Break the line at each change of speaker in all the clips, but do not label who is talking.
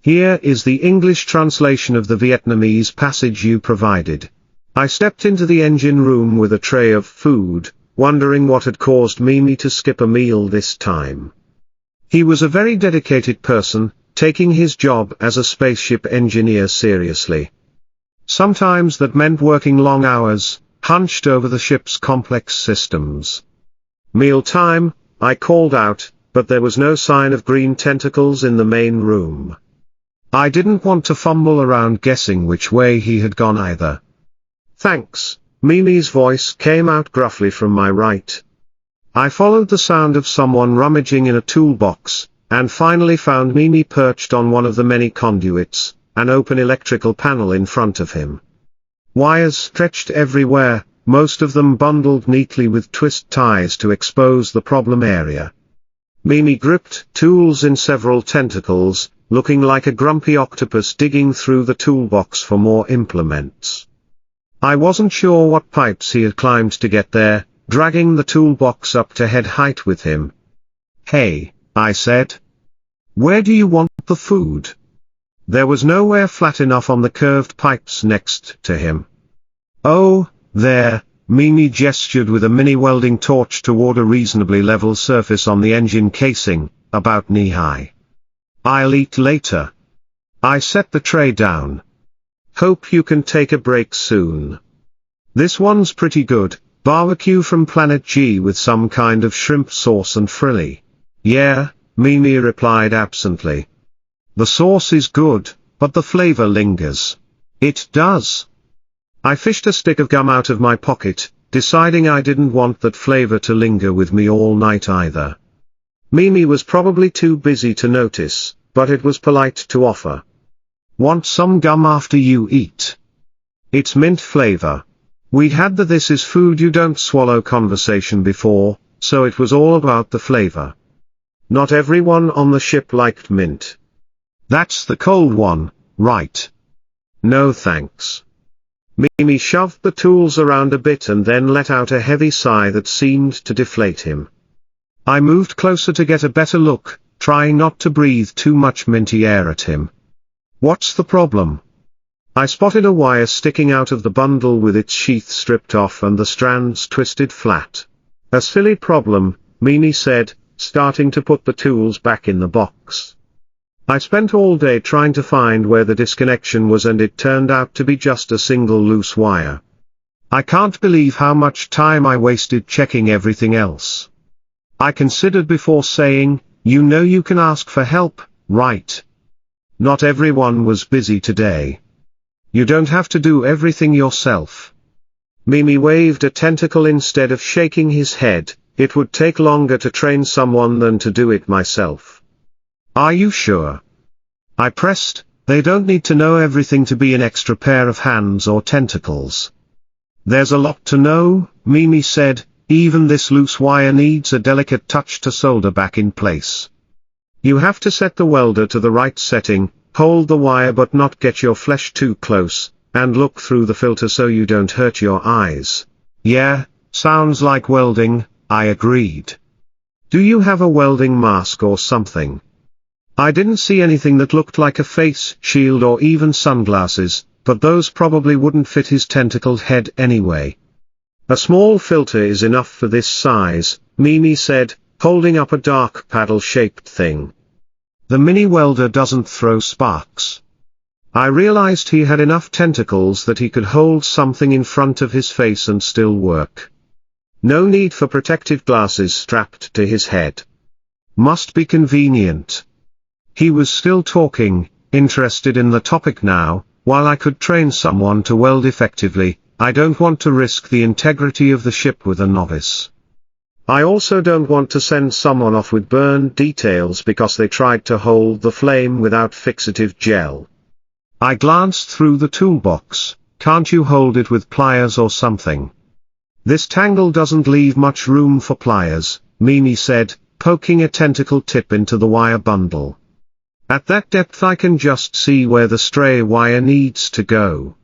Here is the English translation of the Vietnamese passage you provided. I stepped into the engine room with a tray of food, wondering what had caused Mimi to skip a meal this time. He was a very dedicated person, taking his job as a spaceship engineer seriously. Sometimes that meant working long hours, hunched over the ship's complex systems. "Meal time," I called out, but there was no sign of green tentacles in the main room. I didn't want to fumble around guessing which way he had gone either. "Thanks," Mimi's voice came out gruffly from my right. I followed the sound of someone rummaging in a toolbox, and finally found Mimi perched on one of the many conduits, an open electrical panel in front of him. Wires stretched everywhere, most of them bundled neatly with twist ties to expose the problem area. Mimi gripped tools in several tentacles, looking like a grumpy octopus digging through the toolbox for more implements. I wasn't sure what pipes he had climbed to get there, dragging the toolbox up to head height with him. "Hey," I said. "Where do you want the food?" There was nowhere flat enough on the curved pipes next to him. "Oh, there," Mimi gestured with a mini welding torch toward a reasonably level surface on the engine casing, about knee-high. "I'll eat later." I set the tray down. "Hope you can take a break soon. This one's pretty good, barbecue from Planet G with some kind of shrimp sauce and frilly." "Yeah," Mimi replied absently. "The sauce is good, but the flavor lingers." "It does." I fished a stick of gum out of my pocket, deciding I didn't want that flavor to linger with me all night either. Mimi was probably too busy to notice, but it was polite to offer. "Want some gum after you eat? It's mint flavor." We'd had the "this is food you don't swallow" conversation before, so it was all about the flavor. Not everyone on the ship liked mint. "That's the cold one, right?" "No thanks." Mimi shoved the tools around a bit and then let out a heavy sigh that seemed to deflate him. I moved closer to get a better look, trying not to breathe too much minty air at him. "What's the problem?" I spotted a wire sticking out of the bundle with its sheath stripped off and the strands twisted flat. "A silly problem," Mimi said, starting to put the tools back in the box. "I spent all day trying to find where the disconnection was and it turned out to be just a single loose wire. I can't believe how much time I wasted checking everything else." I considered before saying, "You know you can ask for help, right? Not everyone was busy today. You don't have to do everything yourself." Mimi waved a tentacle instead of shaking his head. "It would take longer to train someone than to do it myself." "Are you sure?" I pressed. "They don't need to know everything to be an extra pair of hands or tentacles." "There's a lot to know," Mimi said. "Even this loose wire needs a delicate touch to solder back in place. You have to set the welder to the right setting, hold the wire but not get your flesh too close, and look through the filter so you don't hurt your eyes." "Yeah, sounds like welding," I agreed. "Do you have a welding mask or something?" I didn't see anything that looked like a face shield or even sunglasses, but those probably wouldn't fit his tentacled head anyway. "A small filter is enough for this size," Mimi said, holding up a dark paddle-shaped thing. "The mini welder doesn't throw sparks." I realized he had enough tentacles that he could hold something in front of his face and still work. No need for protective glasses strapped to his head. Must be convenient. He was still talking, interested in the topic now. While I could train someone to weld effectively, I don't want to risk the integrity of the ship with a novice. I also don't want to send someone off with burned details because they tried to hold the flame without fixative gel. I glanced through the toolbox. "Can't you hold it with pliers or something?" "This tangle doesn't leave much room for pliers," Mimi said, poking a tentacle tip into the wire bundle. "At that depth I can just see where the stray wire needs to go.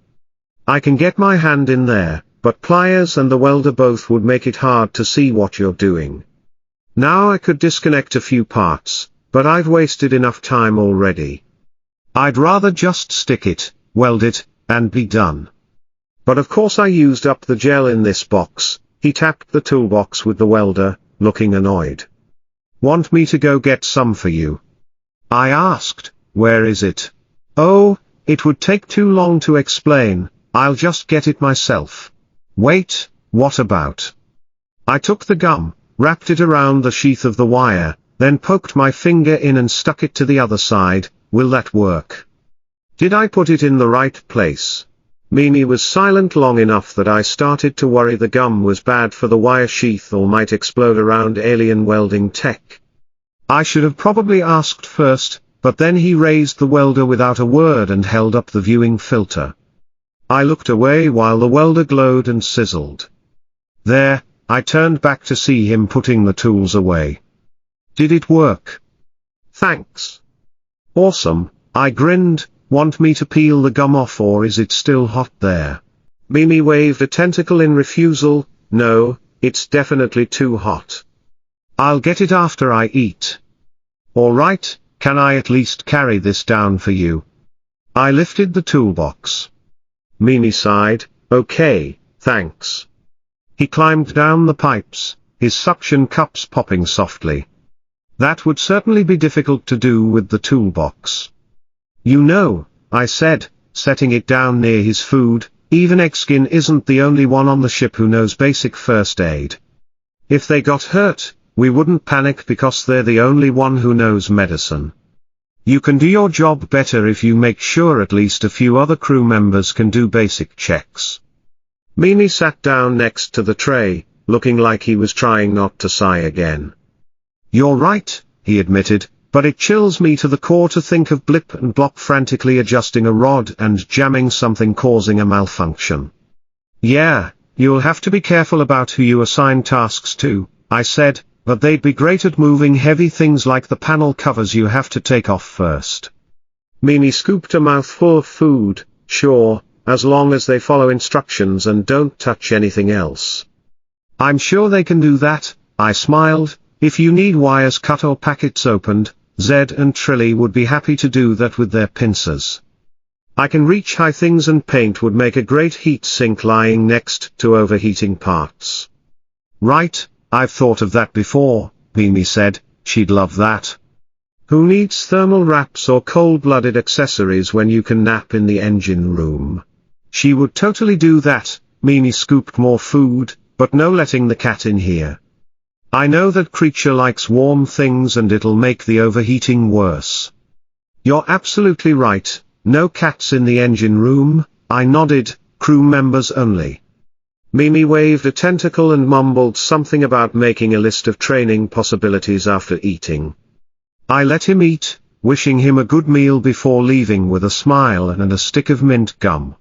I can get my hand in there, but pliers and the welder both would make it hard to see what you're doing. Now I could disconnect a few parts, but I've wasted enough time already." I'd rather just stick it, weld it, and be done. But of course I used up the gel in this box. He tapped the toolbox with the welder, looking annoyed. Want me to go get some for you? I asked. Where is it? Oh, it would take too long to explain, I'll just get it myself. Wait, what about? I took the gum, wrapped it around the sheath of the wire, then poked my finger in and stuck it to the other side. Will that work? Did I put it in the right place? Mimi was silent long enough that I started to worry the gum was bad for the wire sheath or might explode around alien welding tech. I should have probably asked first, but then he raised the welder without a word and held up the viewing filter. I looked away while the welder glowed and sizzled. There, I turned back to see him putting the tools away. Did it work? Thanks. Awesome, I grinned. Want me to peel the gum off or is it still hot there? Mimi waved a tentacle in refusal. No, it's definitely too hot. I'll get it after I eat. Alright, can I at least carry this down for you? I lifted the toolbox. Mimi sighed. Okay, thanks. He climbed down the pipes, his suction cups popping softly. That would certainly be difficult to do with the toolbox. You know, I said, setting it down near his food, even Eggskin isn't the only one on the ship who knows basic first aid. If they got hurt, we wouldn't panic because they're the only one who knows medicine. You can do your job better if you make sure at least a few other crew members can do basic checks. Mimi sat down next to the tray, looking like he was trying not to sigh again. You're right, he admitted. But it chills me to the core to think of Blip and Blop frantically adjusting a rod and jamming something causing a malfunction. Yeah, you'll have to be careful about who you assign tasks to, I said, but they'd be great at moving heavy things like the panel covers you have to take off first. Mimi scooped a mouthful of food. Sure, as long as they follow instructions and don't touch anything else. I'm sure they can do that, I smiled. If you need wires cut or packets opened, Zed and Trilly would be happy to do that with their pincers. I can reach high things and paint would make a great heat sink lying next to overheating parts. Right, I've thought of that before, Mimi said, she'd love that. Who needs thermal wraps or cold-blooded accessories when you can nap in the engine room? She would totally do that. Mimi scooped more food, but no letting the cat in here. I know that creature likes warm things and it'll make the overheating worse. You're absolutely right, no cats in the engine room, I nodded, crew members only. Mimi waved a tentacle and mumbled something about making a list of training possibilities after eating. I let him eat, wishing him a good meal before leaving with a smile and a stick of mint gum.